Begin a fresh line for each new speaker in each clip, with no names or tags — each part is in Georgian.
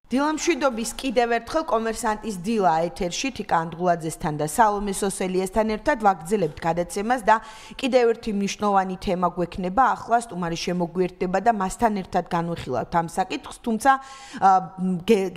დილამშვიდობის კიდევ ერთხელ კომერსანტის დილა ეთერში თიკა ანდღულაძესთან და სალომე სოსელიესთან ერთად ვაგრძელებთ გადაცემას და კიდევ ერთი მნიშვნელოვანი თემა გვექნება ახლა სტუმარი შემოგვიერთდება და მასთან ერთად განვიხილავთ ამ საკითხს, თუმცა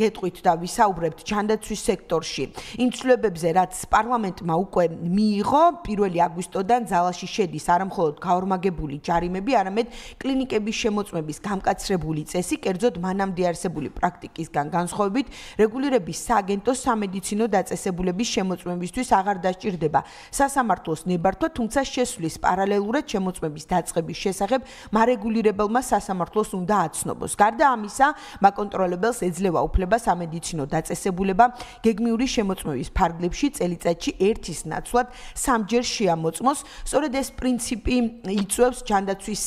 გეტყვით და ვისაუბრებთ ჯანდაცვის სექტორში იმ ცვლილებებზე, რაც პარლამენტმა უკვე მიიღო 1 აგვისტოდან ძალაში შედის არამხოლოდ გაორმაგებული ჯარიმები, არამედ კლინიკების შემოწმების გამკაცრებული წესი, კერძოდ მანამდე არსებული პრაქტიკის განსხვავებით რეგულირების სააგენტოს სამედიცინო დაწესებულების შემოწმებისთვის აღარ დასჭირდება სასამართლოს ნებართვა, თუმცა შესვლის პარალელურად შემოწმების დაწყების შესახებ მარეგულირებელმა სასამართლოს უნდა აცნობს. გარდა ამისა, მაკონტროლებელს ეძლევა უფლება სამედიცინო დაწესებულება გეგმიური შემოწმების ფარგლებში წელიწადში ერთის ნაცვლად 3-ჯერ შეამოწმოს. სწორედ ეს პრინციპი იწვევს ჯანდაცვის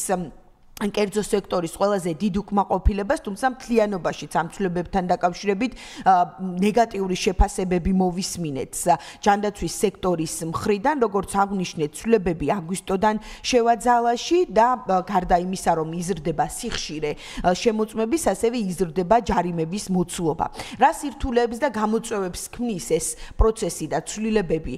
კერძო სექტორის ყველაზე დიდ უკმაყოფილებას, თუმცა მთლიანობაში ამ ცვლილებებთან დაკავშირებით ნეგატიური შეფასებები მოვისმინეთ ჯანდაცვის სექტორის მხრიდან, როგორც აღვნიშნეთ, ცვლილებები აგვისტოდან შევა ძალაში და გარდა იმისა, რომ იზრდება სიხშირე შემოწმების, ასევე იზრდება ჯარიმების მოცულობა. რა სირთულეებს და გამოწვევებს ქმნის ეს პროცესი და ცვლილებები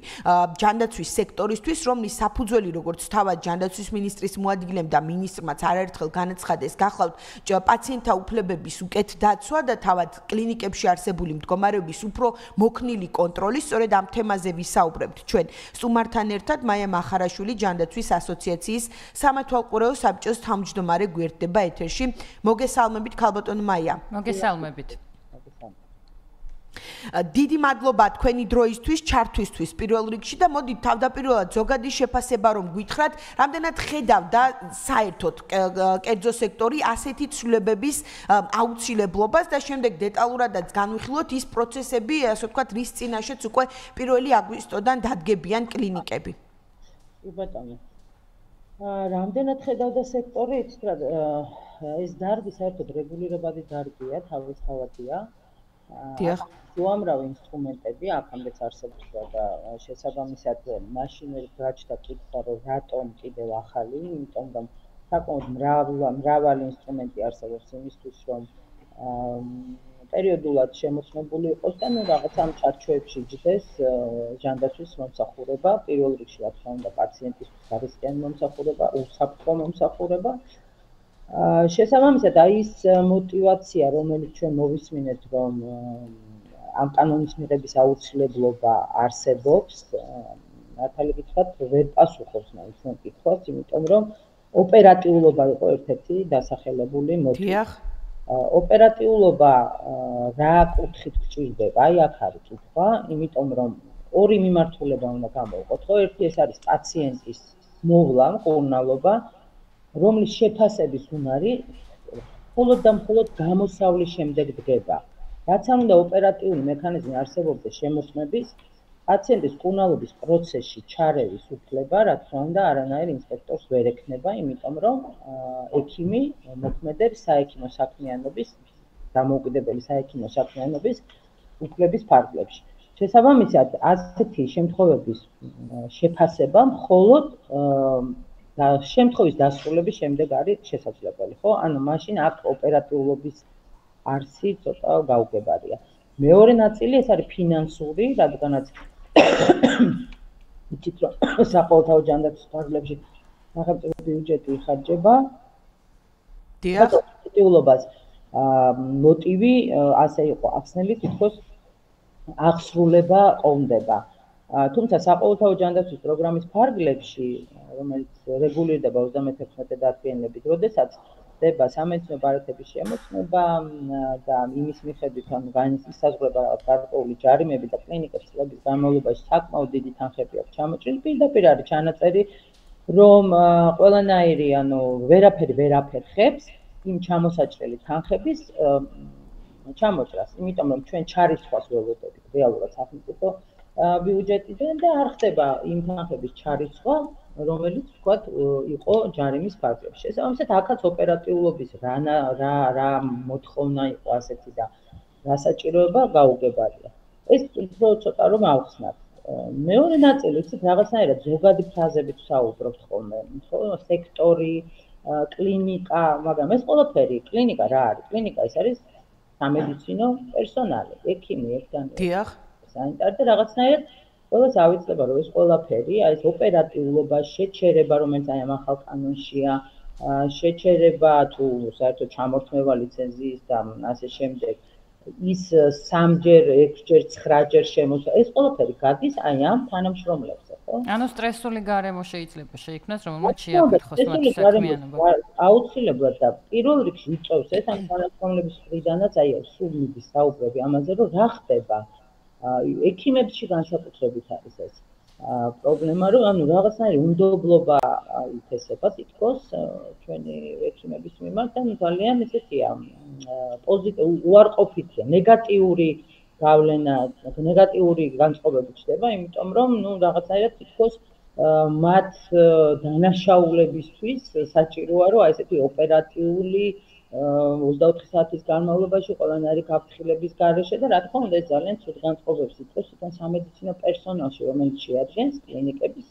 ჯანდაცვის სექტორისთვის, რომლის საფუძველი, როგორც თავად ჯანდაცვის მინისტრის მოადგილემ და მინისტრმაც ერთხელ განაცხადეს, გახლავთ პაციენტთა უფლებების უკეთ დაცვა და თავად კლინიკებში არსებული მდგომარეობის უფრო მოქნილი კონტროლი. სწორედ ამ თემაზე ვისაუბრებთ ჩვენ სტუმართან ერთად. მაია მახარაშვილი, ჯანდაცვის ასოციაციის სამეთვალყურეო საბჭოს თავმჯდომარე გვერდება ეთერში. მოგესალმებით, ქალბატონო მაია.
მოგესალმებით.
დიდი მადლობა თქვენი დროისთვის, ჩართვისთვის პირველ რიგში და მოდით თავდაპირველად ზოგადი შეფასება რომ გითხრათ, რამდენად ხედავ და საერთოდ კერძო სექტორი ასეთი ცვლილებების აუცილებლობას და შემდეგ დეტალურადაც განვიხილოთ ის პროცესები, ასე ვთქვათ, რის წინაშეც უკვე 1 აგვისტოდან დადგებიან კლინიკები.
კი ბატონო. რამდენად ხედავ და სექტორი, იცით რა, ეს დარგი საერთოდ რეგულირებადი დარგია, თავისთავადია. უამრავი ინსტრუმენტები აქამდეც არსებობდა და შესაბამისად მაშინ გაჩნდა კითხვა, რომ რატომ კიდევ ახალი, იმიტომ რომ საკმაოდ მრავალი ინსტრუმენტი არსებობს იმისთვის, რომ პერიოდულად შემოწმებული იყოს და რაღაც ამ ჩარჩოებში ჯდეს ჯანდაცვის მომსახურება, პირველ რიგში რა თქმა უნდა პაციენტისთვის ხარისხიანი მომსახურება, უსაფრთხო მომსახურება. შესაბამისად, ის мотивация, რომელიც ჩვენ მოვისმინეთ, რომ ამ კანონის მიღების აუცილებლობა არსებობს, მართალი გითხრათ, ვერ პასუხობს მაინც ამ კითხვას, იმიტომ რომ ოპერატიულობა იყო ერთ-ერთი დასახელებული მოტივი. ოპერატიულობა რა კუთხით გჭირდება? აი აქ არის კითხვა, იმიტომ რომ ორი მიმართულება უნდა გამოვყოთ. ერთი ეს არის პაციენტის მოვლა, მკურნალობა, რომლის შეფასების უნარი მხოლოდ და მხოლოდ გამოსავლის შემდეგ დგება. რაც არ უნდა ოპერატიული მექანიზმი არსებობდეს შემოწმების, პაციენტის მკურნალობის პროცესში ჩარევის უფლება, რა თქმა უნდა, არანაირ ინსპექტორს ვერ ექნება, იმიტომ რომ ექიმი მოქმედებს საექიმო საქმიანობის, დამოუკიდებელი საექიმო საქმიანობის უფლების ფარგლებში. შესაბამისად, ასეთი შემთხვევების შეფასება მხოლოდ შემთხვევის დასრულების შემდეგ არის შესაძლებელი, ხო? ანუ მაშინ აქ ოპერატიულობის არსი ცოტა გაუგებარია. მეორე ნაწილი ეს არის ფინანსური, რადგანაც იცით რომ საყოველთაო ჯანდაცვის ფარგლებში სახელმწიფო ბიუჯეტი იხარჯება.
დიახ.
ოპერატიულობას მოტივი ასე იყო ახსნილი, თითქოს აღსრულება ყოლდება. თუმცა საყოველთაო ჯანდაცვის პროგრამის ფარგლებში, რომელიც რეგულირდება 31 დადგენილებით, როდესაც ხდება სამედიცინო ბარათების შემოწმება და იმის მიხედვით, ანუ განისაზღვრება რაღაც გარკვეული ჯარიმები და კლინიკებს წლების განმავლობაში საკმაოდ დიდი თანხები აქვს ჩამოჭრილი, პირდაპირ არის ჩანაწერი, რომ ყველანაირი, ანუ ვერაფერი ვერ აფერხებს იმ ჩამოსაჭრელი თანხების ჩამოჭრას, იმიტომ რომ ჩვენ ჩარისხვას ველოდებით რეალურად სახელმწიფო ბიუჯეტიდან და არ ხდება იმ თანხების ჩარისხვა, რომელიც ვთქვათ იყო ჯარიმის ფარგლებში. შესაბამისად, აქაც ოპერატიულობის რა მოთხოვნა იყო ასეთი და რა საჭიროება გაუგებარია. ეს უფრო ცოტა რომ ავხსნათ. მეორე ნაწილი, იცით, რაღაცნაირად ზოგადი ფრაზებით ვსაუბრობთ ხოლმე, ხო, სექტორი, კლინიკა, მაგრამ ეს ყველაფერი კლინიკა რა არის? კლინიკა ეს არის სამედიცინო პერსონალი, ექიმი, ერთგანი.
დიახ.
სანიტარი და რაღაცნაირად ყველას ავიწყდება, რომ ეს ყველაფერი, აი ეს ოპერატიულობა, შეჩერება, რომელიც აი ამ ახალ კანონშია, შეჩერება თუ საერთოდ ჩამორთმევა ლიცენზიის და ასე შემდეგ, ის 3-ჯერ, 6-ჯერ, 9-ჯერ შემოსვა, ეს ყველაფერი გადის აი ამ თანამშრომლებზე, ხო?
ანუ სტრესული გარემო შეიძლება შეიქმნას, რომელმაც შეაფერხოს მათი საქმიანობა.
აუცილებლად და პირველ რიგში იწევს ეს ამ თანამშრომლების მხრიდანაც აი სულ მიდის საუბრები ამაზე, რომ რა ხდება ექიმებში განსაკუთრებით არის ეს პრობლემა, რომ ანუ რაღაცნაირი უნდობლობა ითესება თითქოს ჩვენი ექიმების მიმართ, ანუ ძალიან ესეთია უარყოფითია, ნეგატიური გავლენა, ნეგატიური განწყობები ჩდება, იმიტომ რომ ნუ რაღაცნაირად თითქოს მათ დანაშაულებისთვის საჭიროა, რომ აი ესეთი ოპერატიული 24 საათის განმავლობაში ყველანაირი გაფრთხილების გარეშე და რა თქმა უნდა ეს ძალიან ცუდ განწყობებს იწვევს თვითონ სამედიცინო პერსონალში, რომელიც შეადგენს კლინიკების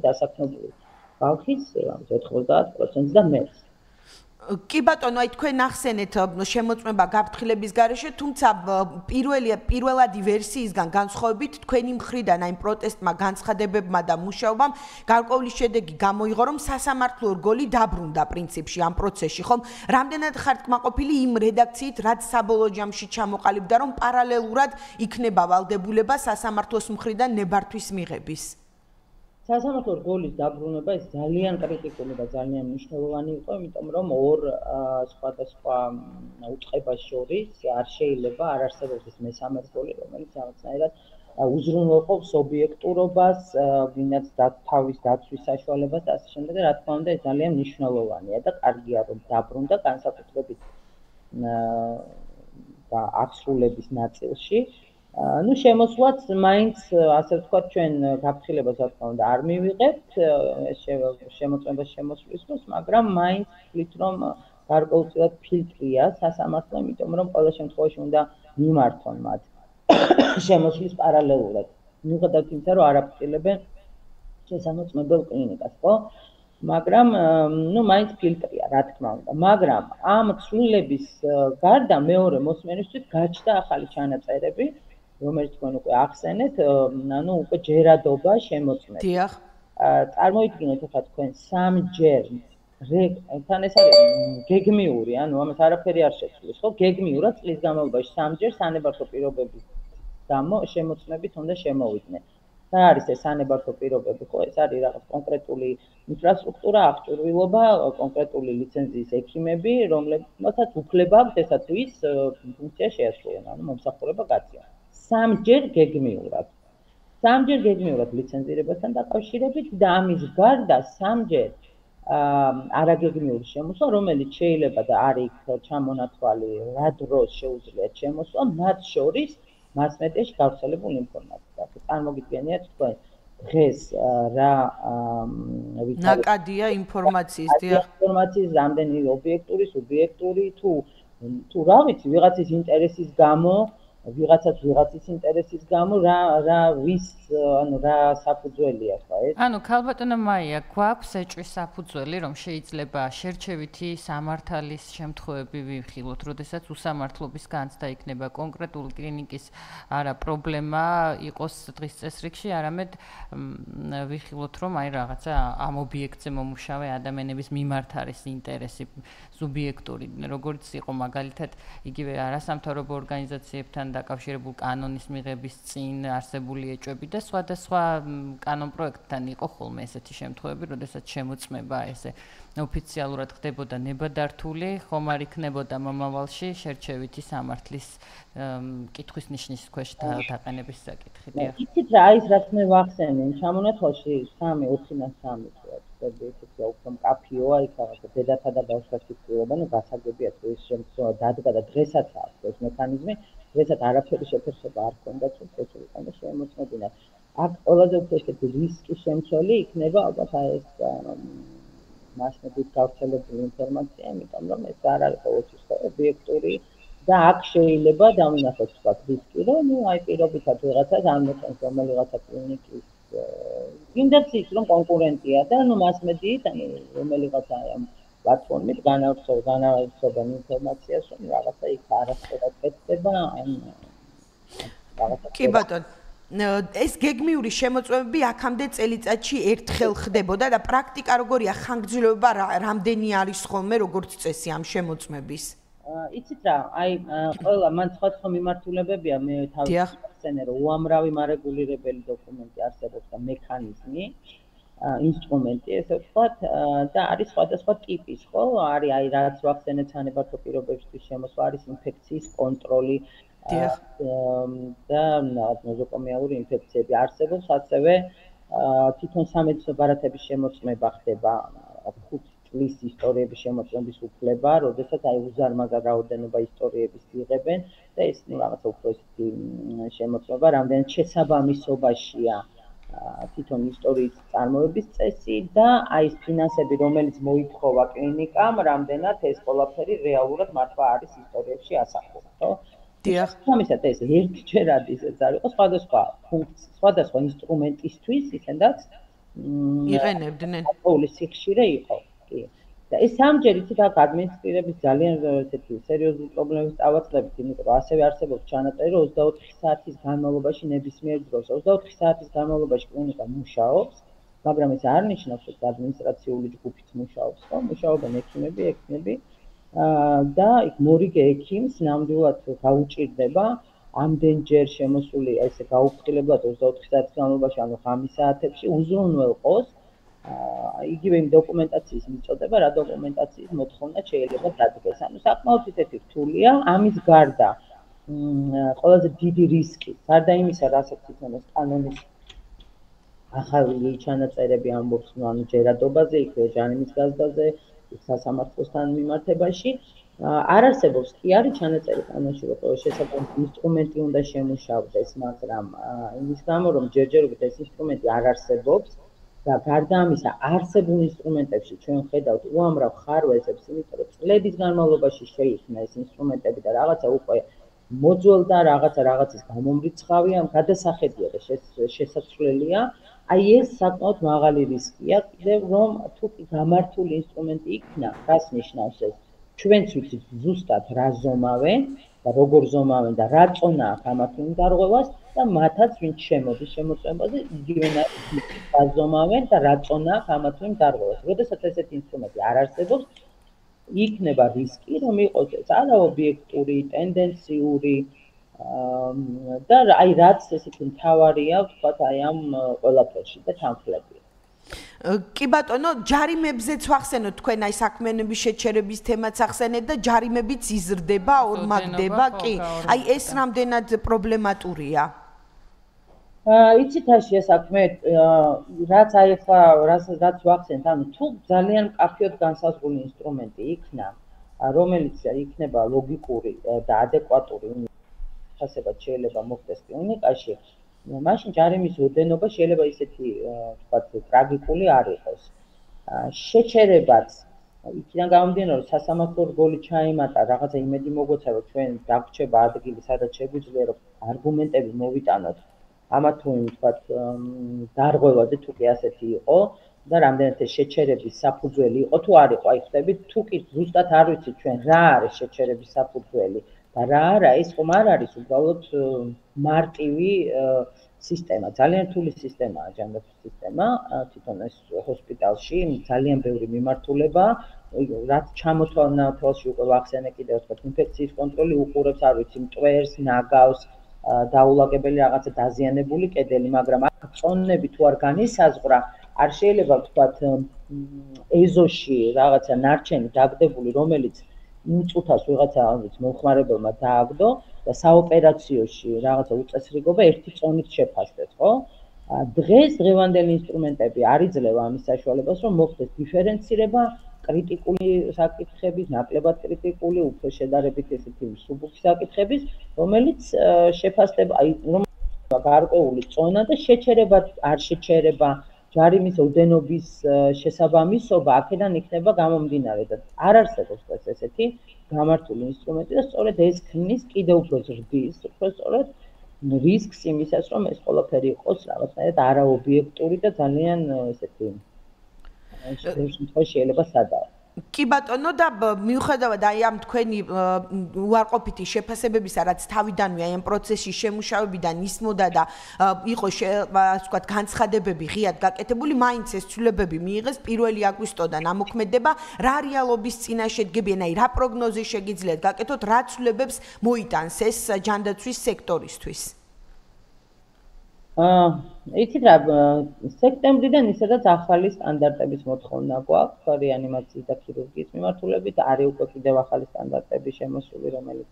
დასაქმებული ხალხის 90% და მეტს.
კი ბატონო, აი თქვენ ახსენეთ შემოწმება გაფრთხილების გარეშე, თუმცა პირველადი ვერსიისგან განსხვავებით თქვენი მხრიდან აი პროტესტმა, განცხადებებმა და მუშაობამ გარკვეული შედეგი გამოიღო, რომ სასამართლო რგოლი დაბრუნდა პრინციპში ამ პროცესში, ხომ? რამდენად ხართ კმაყოფილი იმ რედაქციით, რაც საბოლოო ჯამში ჩამოყალიბდა, რომ პარალელურად იქნება ვალდებულება სასამართლოს მხრიდან ნებართვის მიღების?
სასამართლო რგოლის დაბრუნება ეს ძალიან კრიტიკული და ძალიან მნიშვნელოვანი იყო, იმიტომ რომ ორ სხვადასხვა უწყებას შორის არ შეიძლება არ არსებობს ეს მესამე რგოლი, რომელიც რაღაცნაირად უზრუნველყოფს ობიექტურობას, ვინაც თავის დაცვის საშუალებას და ასე შემდეგ. რა თქმა უნდა, ეს ძალიან მნიშვნელოვანია და კარგია, რომ დაბრუნდა განსაკუთრებით აღსრულების ნაწილში. Ну, შემოსვლაც მაინც, ასე ვთქვათ, ჩვენ გაფრთხილებას რა თქმა უნდა არ მივიღებთ შემოწმებას შემოსვლის დროს, მაგრამ მაინც ვთვლით, რომ გარკვეულწილად ფილტრია სასამართლო, იმიტომ რომ ყველა შემთხვევაში უნდა მიმართონ მათ შემოსვლის პარალელურად. მიუხედავად იმისა, რომ არ აფრთხილებენ შესამოწმებელ კლინიკას, ხო? მაგრამ, ну, მაინც ფილტრია, რა თქმა უნდა. მაგრამ ამ ცვლილების გარდა მეორე მოსმენისთვის გაჩნდა ახალი ჩანაწერები, რომელიც თქვენ უკვე ახსენეთ, ანუ უკვე ჯერადობა შემოწმება.
დიახ.
წარმოიდგინეთ ახლა თქვენ 3-ჯერ თან ეს არის გეგმიური, ანუ ამას არაფერი არ შეცვლის, ხო? გეგმიურად წლის განმავლობაში 3-ჯერ სანებართო პირობების გამო შემოწმებით უნდა შემოვიდნენ. რა არის ეს სანებართო პირობები, ხო? ეს არის რაღაც კონკრეტული ინფრასტრუქტურა, აღჭურვილობა, კონკრეტული ლიცენზიის ექიმები, რომლებსაც უფლება აქვს ესა თუ ის ფუნქცია შეასრულონ, ანუ მომსახურება გაწიონ. 3-ჯერ გეგმიურად. 3-ჯერ გეგმიურად ლიცენზირებასთან დაკავშირებით და ამის გარდა 3-ჯერ არაგეგმიური შემოსვლა, რომელიც შეიძლება და არის ჩამონათვალი, რა დროს შეუძლიათ შემოსვლა, მათ შორის მასმედიაში გავრცელებულ ინფორმაციას. წარმოგიდგენიათ თქვენ დღეს რა
ნაკადია ინფორმაციის, დიახ.
ინფორმაციის რამდენი ობიექტური, სუბიექტური თუ რა ვიცი, ვიღაცის ინტერესის გამო ვიღაცის ინტერესის გამო რა ვის ანუ რა საფუძველია ხა ეს?
ანუ ქალბატონო მაია, გვაქვს ეჭვის საფუძველი, რომ შეიძლება შერჩევითი სამართალის შემთხვევები ვიხილოთ, როდესაც უსამართლობის განცდა იქნება კონკრეტული კლინიკის არა პრობლემა იყოს დღის წესრიგში, არამედ ვიხილოთ, რომ აი რაღაცა ამ ობიექტზე მომუშავე ადამიანების მიმართ არის ინტერესი სუბიექტური, როგორც იყო მაგალითად იგივე არასამთავრობო ორგანიზაციებთან დაკავშირებულ კანონის მიღების წინ არსებული ეჭვები და სხვადასხვა კანონპროექტთან იყო ხოლმე ესეთი შემთხვევები, როდესაც შემოწმება ესე ოფიციალურად ხდებოდა ნებადართული, ხომ არ იქნებოდა მომავალში შერჩევითი სამართლის კითხვის ნიშნის ქვეშ დაყენების საკითხი.
იცით რა ის რაც მე ვახსენე, ჩამონათვალში 3-4-3 ესეთი უფრო მკაფიოა, იქ რაღაცა დედათა და ბავშვთა სიკვდილობა, ну გასაგებია თუ ეს შემთხვევა დადგა და დღესაც აქვს ეს მექანიზმი, დღესაც არაფერი შეფერხება არ ქონდა თუ შეწყვეტილიყო და შემოწმებინა. აქ ყველაზე უფრო ესეთი რისკი შემცველი იქნება ალბათ აი ეს მასმედიის გავრცელებული ინფორმაცია, იმიტომ რომ ეს არ არის ყოველთვის ობიექტური და აქ შეიძლება დავინახოთ თქვა რისკი, რომ ну აი პირობითად ვიღაცას ამოწმებს რომელიღაცა კლინიკის ინდექსის რომ კონკურენტია და ну მასმედიით ანუ რომელიღაცა პლატფორმით განავრცობენ ინფორმაციას, რომ რაღაცა იქ არასწორად კეთდება, ან რაღაცა.
კი ბატონო, ეს გეგმიური შემოწმებები აქამდე წელიწადში ერთხელ ხდებოდა და პრაქტიკა როგორია, ხანგრძლივობა რამდენი არის ხოლმე როგორც წესი ამ შემოწმების?
იცით რა, აი ყველა მან სხვა მიმართულებებია, მე თავი ვახსენე, რომ უამრავი მარეგულირებელი დოკუმენტი არსებობს და მექანიზმი, ინსტრუმენტი, ესე ვთქვათ, და არის სხვადასხვა ტიპის, ხო? არის აი რაც ვახსენეთ სანებართვო პირობებისთვის შემოსვლა, არის ინფექციის კონტროლი და ნოზოკომიალური ინფექციები არსებობს, ასევე თვითონ სამედიცინო ბარათების შემოწმება ხდება 5 წლის ისტორიების შემოწმების უფლება, როდესაც აი უზარმაზარ რაოდენობა ისტორიების იღებენ და ეს რაღაცა უფრო ისეთი შემოწმება, რამდენად შესაბამისობაშია თვითონ ისტორიის წარმოების წესი და აი ეს ფინანსები, რომელიც მოითხოვა კლინიკამ, რამდენად ეს ყველაფერი რეალურად მართლა არის ისტორიებში ასახული, ხო? დიახ. ამისათვის ეს ერთჯერად ისეც არ იყო, სხვადასხვა ინსტრუმენტისთვის ისედაც
იყენებდნენ.
ყოველი სიხშირე იყო. კი. და ეს სამჯერ იცით აქ ადმინისტრირების ძალიან ესეთი სერიოზული პრობლემების წავაწყდებით, იმიტომ რომ ასევე არსებობს ჩანაწერი, რომ 24 საათის განმავლობაში ნებისმიერ დროს 24 საათის განმავლობაში კლინიკა მუშაობს, მაგრამ ეს არ ნიშნავს, რომ ადმინისტრაციული ჯგუფიც მუშაობს, ხო? მუშაობენ ექიმები და იქ მორიგე ექიმს ნამდვილად გაუჭირდება ამდენჯერ შემოსული ესე გაუფრთხილებლად 24 საათის განმავლობაში, ანუ ღამის საათებში უზრუნველყოს იგივე იმ დოკუმენტაციის მიწოდება, რა დოკუმენტაციის მოთხოვნა შეიძლება დადგეს. ანუ საკმაოდ ისეთი რთულია, ამის გარდა ყველაზე დიდი რისკი, გარდა იმისა, რასაც თვითონ ეს კანონის ახალი ჩანაწერები ამბობს, ანუ ჯერადობაზე, იქ ჯარიმის გაზრდაზე, სასამართლოსთან მიმართებაში, არ არსებობს კი არის ჩანაწერი კანონში, რომ ყველა შესაბამისი ინსტრუმენტი უნდა შემუშავდეს, მაგრამ იმის გამო, რომ ჯერჯერობით ეს ინსტრუმენტი არ არსებობს და გარდა ამისა, არსებულ ინსტრუმენტებში ჩვენ ხედავთ უამრავ ხარვეზებს, იმიტომ რომ წლების განმავლობაში შეიქმნა ეს ინსტრუმენტები და რაღაცა უკვე მოძველდა, რაღაცის გამომრიცხავია, გადასახედია და შესაძლებელია. აი ეს საკმაოდ მაღალი რისკია, კიდევ რომ თუ გამართული ინსტრუმენტი იქნა, რას ნიშნავს ეს? ჩვენც ვიცით ზუსტად რა ზომავენ და როგორ ზომავენ და რა წონა აქვს ამათი დარღვევას და მათაც ვინც შემოდის შემოწმებაზე, იგივენად დაზომავენ და რა წონა აქვს ამათი დარღვევას. როდესაც ესეთი ინსტრუმენტი არ არსებობს, იქნება რისკი, რომ იყოს ეს არაობიექტური, ტენდენციური და აი რაც ესეთი მთავარია, ვთქვათ, აი ამ ყველაფერში და თანხლებია.
კი ბატონო, ჯარიმებზეც ვახსენოთ თქვენ აი საქმიანობის შეჩერების თემაც ახსენეთ და ჯარიმებიც იზრდება, ორმაგდება, კი. აი ეს რამდენად პრობლემატურია?
იცით აშია საქმე, რაც აი ახლა რაც ვახსენეთ, ანუ თუ ძალიან მკაფიოდ განსაზღვრული ინსტრუმენტი იქნა, რომელიც იქნება ლოგიკური და ადეკვატური შესაძლებლად შეიძლება მოხდეს კლინიკაში, მაშინ ჯარიმის ოდენობა შეიძლება ისეთი, ვთქვათ, ტრაგიკული არ იყოს. შეჩერებაც იქიდან გამომდინარე, რომ სასამართლო რგოლი ჩაიმატა, რაღაცა იმედი მოგვეცა, რომ ჩვენ დაგვრჩება ადგილი, სადაც შეგვიძლია რომ არგუმენტები მოვიტანოთ. ამა თუ იმ, ვთქვათ, დარღვევაზე თუ კი ასეთი იყო და რამდენად ეს შეჩერების საფუძველი იყო თუ არ იყო, აი ხვდებით, თუ კი ზუსტად არ ვიცით ჩვენ რა არის შეჩერების საფუძველი და რა არა, ეს ხომ არ არის უბრალოდ მარტივი სისტემა, ძალიან რთული სისტემაა ჯანდაცვის სისტემა, თვითონ ეს ჰოსპიტალში ძალიან ბევრი მიმართულება, რაც ჩამოთვალნა თვალში უკვე ვახსენე კიდევ ვთქვათ, ინფექციის კონტროლი უყურებს, არ ვიცი, მტვერს, ნაგავს, დაულაგებელი რაღაცა დაზიანებული კედელი, მაგრამ აქ წონები თუ არ განისაზღვრა, არ შეიძლება ვთქვათ ეზოში რაღაცა ნარჩენი დაგდებული, რომელიც იმ წუთას ვიღაცა მომხმარებელმა დააგდო და საოპერაციოში რაღაცა უწესრიგობა ერთი წონით შეფასდეს, ხო? დღევანდელი ინსტრუმენტები არ იძლევა ამის საშუალებას, რომ მოხდეს დიფერენცირება კრიტიკული საკითხების, ნაკლებად კრიტიკული, უფრო შედარებით ესეთი მსუბუქი საკითხების, რომელიც შეფასდება, აი, რომ გარკვეული წონა და შეჩერება, არ შეჩერება, ჯარიმის ოდენობის შესაბამისობა აქედან იქნება გამომდინარე და არ არსებობს ესეთი გამართული ინსტრუმენტი და სწორედ ეს ქმნის კიდევ უფრო ზრდის, უფრო სწორედ რისკს იმისას, რომ ეს ყველაფერი იყოს რაღაცნაირად არაობიექტური და ძალიან ესეთი შეიძლება სადავო.
კი ბატონო და მიუხედავად აი ამ თქვენი უარყოფითი შეფასებებისა, რაც თავიდანვე აი ამ პროცესის შემუშავებიდან ისმოდა და იყო ასე ვთქვათ განცხადებები ღიად გაკეთებული, მაინც ეს ცვლილებები მიიღეს 1 აგვისტოდან ამოქმედება, რა რეალობის წინაშე დგებიან, აი რა პროგნოზი შეგიძლიათ გაკეთოთ, რა ცვლილებებს მოიტანს ეს ჯანდაცვის სექტორისთვის?
იცით რა, სექტემბრიდან ისედაც ახალი სტანდარტების მოთხოვნა გვაქვს რეანიმაციის და ქირურგიის მიმართულებით, არის უკვე კიდევ ახალი სტანდარტები შემოსული, რომელიც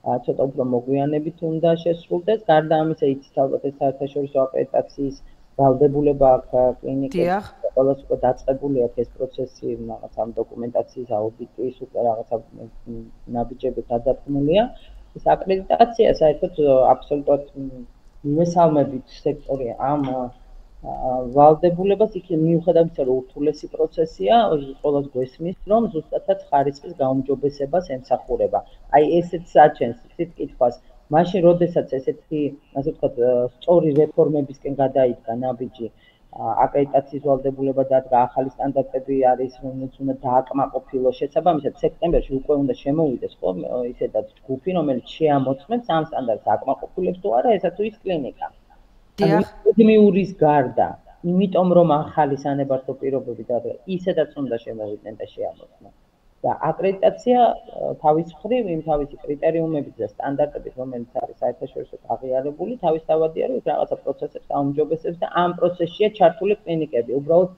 ცოტა უფრო მოგვიანებით უნდა შესრულდეს. გარდა ამისა, იცით ალბათ ეს საერთაშორისო აკრედიტაციის ვალდებულება აქვს კლინიკებში, ყველას უკვე დაწყებული აქვს ეს პროცესი, რაღაც ამ დოკუმენტაციის აუდიტის უკვე რაღაცა ნაბიჯები გადადგმულია. ეს აკრედიტაცია საერთოდ აბსოლუტურად მესალმებით სექტორი ამ ვალდებულებას იქ მიუხედავად იმისა, რომ ურთულესი პროცესია, ყველას გვესმის, რომ ზუსტადაც ხარისხის გაუმჯობესებას ემსახურება. აი ესეც საჩენს კითხვას, მაშინ როდესაც ესეთი, ასე ვთქვათ, სწორი რეფორმებისკენ გადაიდგა ნაბიჯი, აკრედიტაციის ვალდებულება დადგა, ახალი სტანდარტები არის, რომელიც უნდა დააკმაყოფილოს. შესაბამისად, სექტემბერში უკვე უნდა შემოვიდეს ხო ისედაც ჯგუფი, რომელიც შეამოწმებს ამ სტანდარტს აკმაყოფილებს თუ არა ესა თუ ის კლინიკა. ეპიდემიურის გარდა, იმიტომ რომ ახალი სანებართო პირობები დადგა, ისედაც უნდა შემოვიდნენ და შეამოწმեն. და აკრედიტაცია თავის მხრივ იმ თავისი კრიტერიუმებით და სტანდარტებით, რომელიც არის საერთაშორისო აღიარებული, თავისთავადია, რომ რაღაცა პროცესებს აუმჯობესებს და ამ პროცესშია ჩართული კლინიკები. უბრალოდ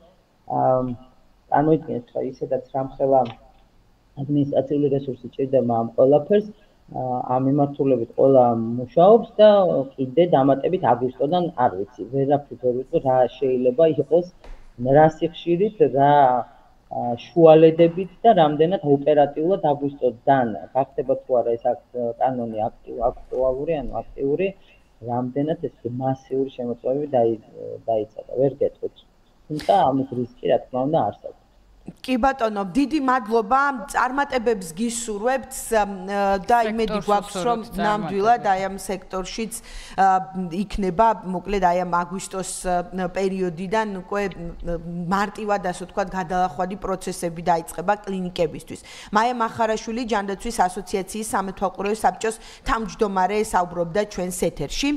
წარმოიდგინეთ, რომ ისედაც რამხელა ადმინისტრაციული რესურსი ჭირდება ამ ყველაფერს, ამ მიმართულებით ყველა მუშაობს და კიდე დამატებით აგვისტოდან არ ვიცი, ვერაფრით ვერ ვიტყვი რა შეიძლება იყოს, რა სიხშირით, რა შუალედებით და რამდენად ოპერატიულად აგვისტოდან გახდება თუ არა ეს კანონი აქტუალური, ანუ აქტიური, რამდენად ეს მასიური შემოწმებები დაიწყება, ვერ გეტყვით. თუმცა ამის რისკი რა თქმა უნდა არსებობს.
კი ბატონო, დიდი მადლობა, წარმატებებს გისურვებთ და იმედი გვაქვს, რომ ნამდვილად აი ამ სექტორშიც იქნება, მოკლედ აი ამ აგვისტოს პერიოდიდან უკვე მარტივად, ასე ვთქვათ, გადალახვადი პროცესები დაიწყება კლინიკებისთვის. მაია მახარაშვილი, ჯანდაცვის ასოციაციის სამეთვალყურეო საბჭოს თავმჯდომარე საუბრობდა ჩვენს ეთერში.